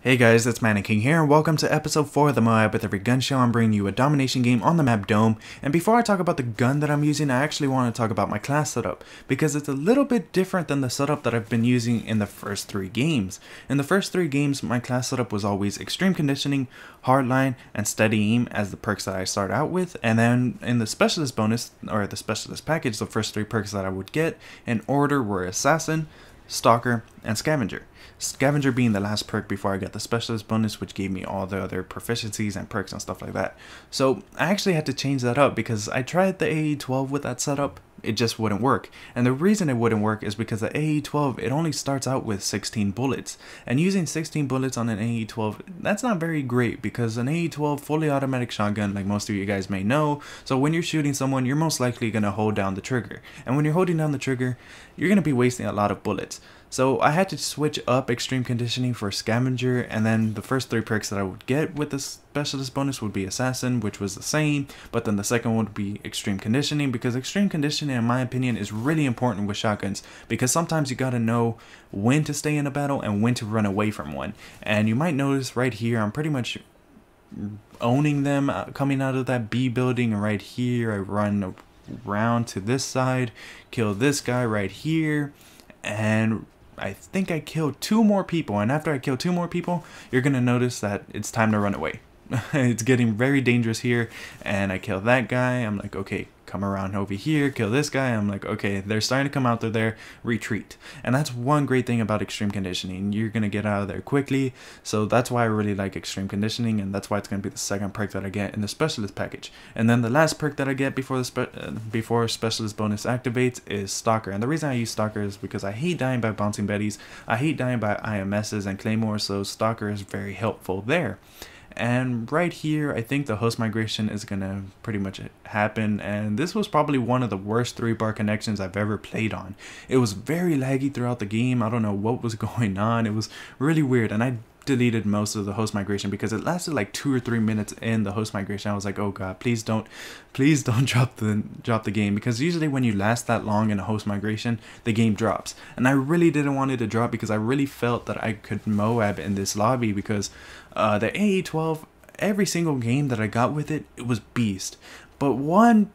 Hey guys, it's Mannequin here, and welcome to episode 4 of the MOAB with Every Gun Show. I'm bringing you a domination game on the map Dome, and before I talk about the gun that I'm using, I actually want to talk about my class setup, because it's a little bit different than the setup that I've been using in the first 3 games. In the first 3 games, my class setup was always Extreme Conditioning, Hardline, and Steady Aim as the perks that I start out with, and then in the Specialist bonus, or the Specialist package, the first 3 perks that I would get in order were Assassin, Stalker, and Scavenger. Scavenger being the last perk before I got the Specialist bonus, which gave me all the other proficiencies and perks and stuff like that. So I actually had to change that up because I tried the AA-12 with that setup. It just wouldn't work. And the reason it wouldn't work is because the AA-12, it only starts out with 16 bullets. And using 16 bullets on an AA-12, that's not very great because an AA-12 fully automatic shotgun, like most of you guys may know. So when you're shooting someone, you're most likely going to hold down the trigger. And when you're holding down the trigger, you're going to be wasting a lot of bullets. So I had to switch up Extreme Conditioning for Scavenger, and then the first 3 perks that I would get with the Specialist bonus would be Assassin, which was the same, but then the second one would be Extreme Conditioning, because Extreme Conditioning, in my opinion, is really important with shotguns, because sometimes you gotta know when to stay in a battle and when to run away from one. And you might notice right here, I'm pretty much owning them coming out of that B building, and right here I run around to this side, kill this guy right here, and I think I killed 2 more people, and after I kill 2 more people, you're gonna notice that it's time to run away. It's getting very dangerous here, and I kill that guy. I'm like, okay, come around over here, kill this guy. I'm like, okay, they're starting to come out there, retreat. And that's one great thing about Extreme Conditioning. You're gonna get out of there quickly, so that's why I really like Extreme Conditioning, and that's why it's gonna be the second perk that I get in the Specialist package. And then the last perk that I get before before Specialist bonus activates is Stalker. And the reason I use Stalker is because I hate dying by bouncing betties, I hate dying by IMSs and Claymores, so Stalker is very helpful there. And right here, I think the host migration is gonna pretty much happen, and this was probably one of the worst 3-bar connections I've ever played on. It was very laggy throughout the game. I don't know what was going on. It was really weird, and I deleted most of the host migration because it lasted like 2 or 3 minutes in the host migration. I was like, oh god, please don't drop the game, because usually when you last that long in a host migration, the game drops. And I really didn't want it to drop because I really felt that I could MOAB in this lobby, because the AA-12, every single game that I got with it, it was beast. But one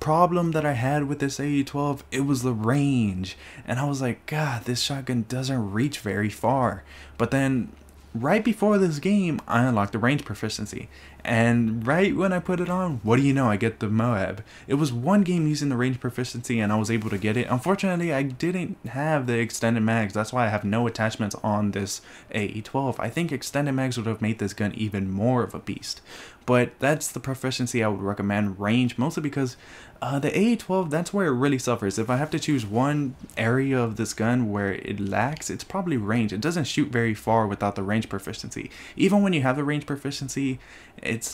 problem that I had with this AA-12, it was the range, and I was like, god, this shotgun doesn't reach very far. But then right before this game, I unlocked the range proficiency, and right when I put it on, what do you know, I get the MOAB. It was one game using the range proficiency and I was able to get it. Unfortunately, I didn't have the extended mags. That's why I have no attachments on this AA-12. I think extended mags would have made this gun even more of a beast. But that's the proficiency I would recommend. Range, mostly because the AA-12, that's where it really suffers. If I have to choose one area of this gun where it lacks, it's probably range. It doesn't shoot very far without the range proficiency. Even when you have the range proficiency, it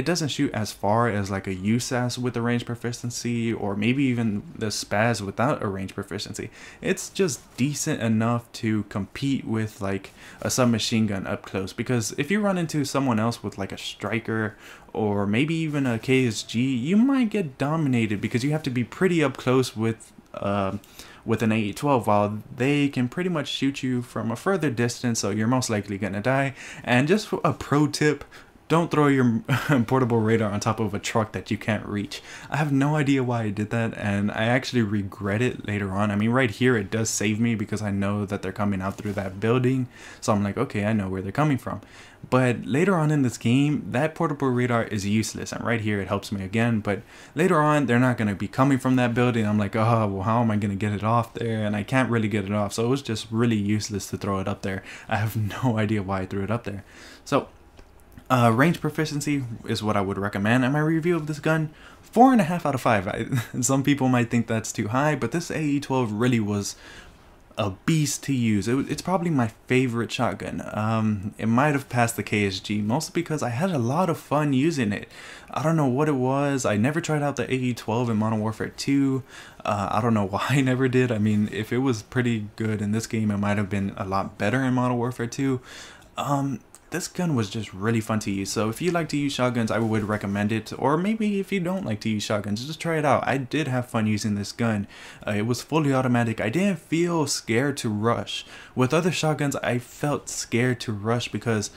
doesn't shoot as far as like a USAS with the range proficiency, or maybe even the SPAS without a range proficiency. It's just decent enough to compete with like a submachine gun up close, because if you run into someone else with like a striker or maybe even a KSG, you might get dominated because you have to be pretty up close with an AA-12, while they can pretty much shoot you from a further distance, so you're most likely gonna die. And just a pro tip, don't throw your portable radar on top of a truck that you can't reach. I have no idea why I did that, and I actually regret it later on. I mean, right here it does save me because I know that they're coming out through that building, so I'm like, okay, I know where they're coming from. But later on in this game, that portable radar is useless, and right here it helps me again. But later on, they're not going to be coming from that building. I'm like, oh, well, how am I going to get it off there? And I can't really get it off, so it was just really useless to throw it up there. I have no idea why I threw it up there. So range proficiency is what I would recommend. And my review of this gun, 4.5 out of 5. Some people might think that's too high, but this AA-12 really was a beast to use. It's probably my favorite shotgun. It might have passed the KSG, mostly because I had a lot of fun using it. I don't know what it was. I never tried out the AA-12 in Modern Warfare 2. I don't know why I never did. I mean, if it was pretty good in this game, it might have been a lot better in Modern Warfare 2. this gun was just really fun to use. So if you like to use shotguns, I would recommend it. Or maybe if you don't like to use shotguns, just try it out. I did have fun using this gun. It was fully automatic. I didn't feel scared to rush. With other shotguns, I felt scared to rush because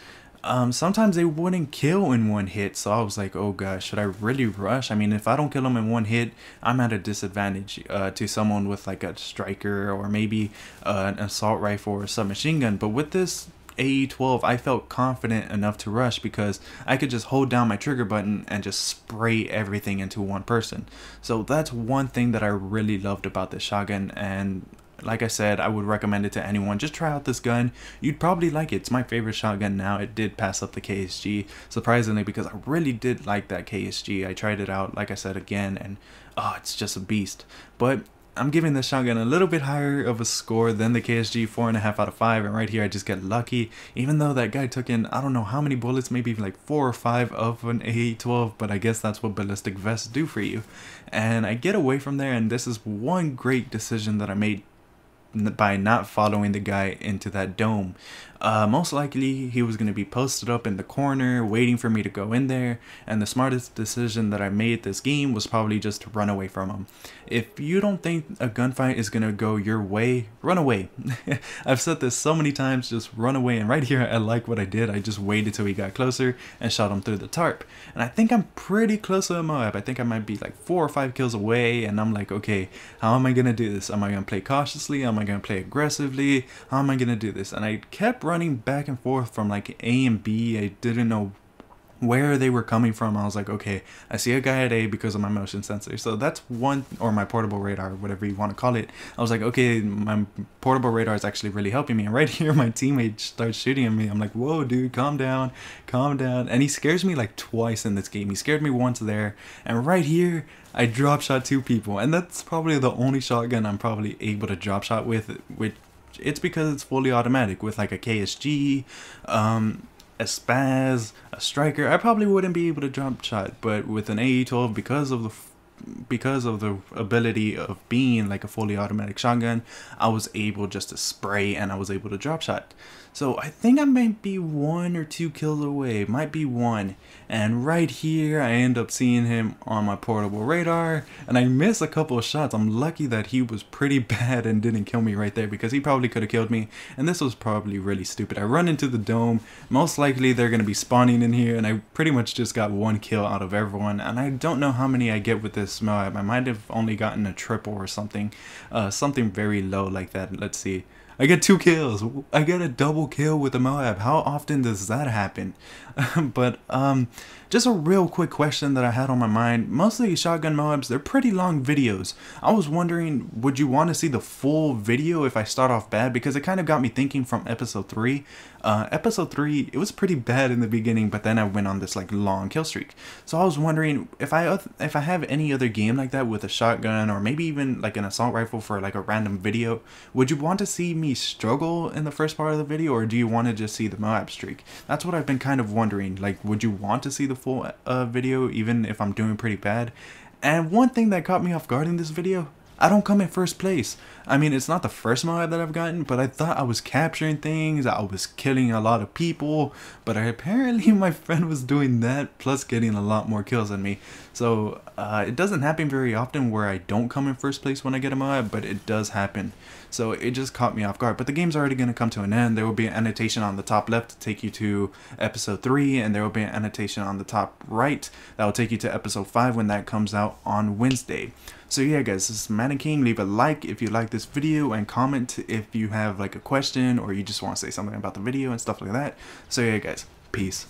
sometimes they wouldn't kill in one hit. So I was like, oh gosh, should I really rush? I mean, if I don't kill them in one hit, I'm at a disadvantage to someone with like a striker or maybe an assault rifle or submachine gun. But with this AA-12, I felt confident enough to rush because I could just hold down my trigger button and just spray everything into one person. So that's one thing that I really loved about this shotgun, and like I said, I would recommend it to anyone. Just try out this gun. You'd probably like it. It's my favorite shotgun now. It did pass up the KSG, surprisingly, because I really did like that KSG. I tried it out, like I said, again, and oh, it's just a beast. But I'm giving this shotgun a little bit higher of a score than the KSG, 4.5 out of 5, and right here I just get lucky, even though that guy took in, I don't know how many bullets, maybe like 4 or 5 of an AA-12, but I guess that's what ballistic vests do for you. And I get away from there, and this is one great decision that I made by not following the guy into that dome. Most likely he was going to be posted up in the corner waiting for me to go in there, and the smartest decision that I made this game was probably just to run away from him. If you don't think a gunfight is going to go your way, run away. I've said this so many times, just run away, and right here I like what I did. I just waited till he got closer and shot him through the tarp, and I think I'm pretty close to a MOAB. I think I might be like 4 or 5 kills away, and I'm like, okay, how am I going to do this? Am I going to play cautiously? Am I going to play aggressively? How am I going to do this? And I kept running back and forth from like A and B. I didn't know where they were coming from. I was like, okay, I see a guy at A because of my motion sensor. So that's one, or my portable radar, whatever you want to call it. I was like, okay, my portable radar is actually really helping me. And right here, my teammate starts shooting at me. I'm like, whoa, dude, calm down, calm down. And he scares me like twice in this game. He scared me once there. And right here, I drop shot 2 people. And that's probably the only shotgun I'm probably able to drop shot with it's because it's fully automatic. With like a KSG, a Spaz, a Striker, I probably wouldn't be able to drop shot. But with an AA-12, because of the ability of being like a fully automatic shotgun, I was able just to spray and I was able to drop shot. So I think I might be 1 or 2 kills away, might be 1. And right here I end up seeing him on my portable radar, and I miss a couple of shots. I'm lucky that he was pretty bad and didn't kill me right there, because he probably could have killed me, and this was probably really stupid. I run into the dome, most likely they're going to be spawning in here, and I pretty much just got 1 kill out of everyone, and I don't know how many I get with this MOAB. I might have only gotten a triple or something, something very low like that. Let's see. I get 2 kills. I get a double kill with the MOAB. How often does that happen? But just a real quick question that I had on my mind. Mostly shotgun MOABs, they're pretty long videos. I was wondering, would you want to see the full video if I start off bad? Because it kind of got me thinking from episode 3. Episode 3, it was pretty bad in the beginning, but then I went on this like long kill streak. So I was wondering if I have any other game like that with a shotgun, or maybe even like an assault rifle for like a random video, would you want to see me struggle in the first part of the video, or do you want to just see the MOAB streak? That's what I've been kind of wondering. Like, would you want to see the full video even if I'm doing pretty bad? And one thing that caught me off guard in this video, I don't come in first place. I mean, it's not the first MOAB that I've gotten, but I thought I was capturing things, I was killing a lot of people, but apparently my friend was doing that plus getting a lot more kills than me. So it doesn't happen very often where I don't come in first place when I get a MOAB, but it does happen. So it just caught me off guard. But the game's already going to come to an end. There will be an annotation on the top left to take you to episode 3, and there will be an annotation on the top right that will take you to episode 5 when that comes out on Wednesday. So yeah guys, this is Manning King. Leave a like if you like this video, and comment if you have like a question or you just want to say something about the video and stuff like that. So yeah guys, peace.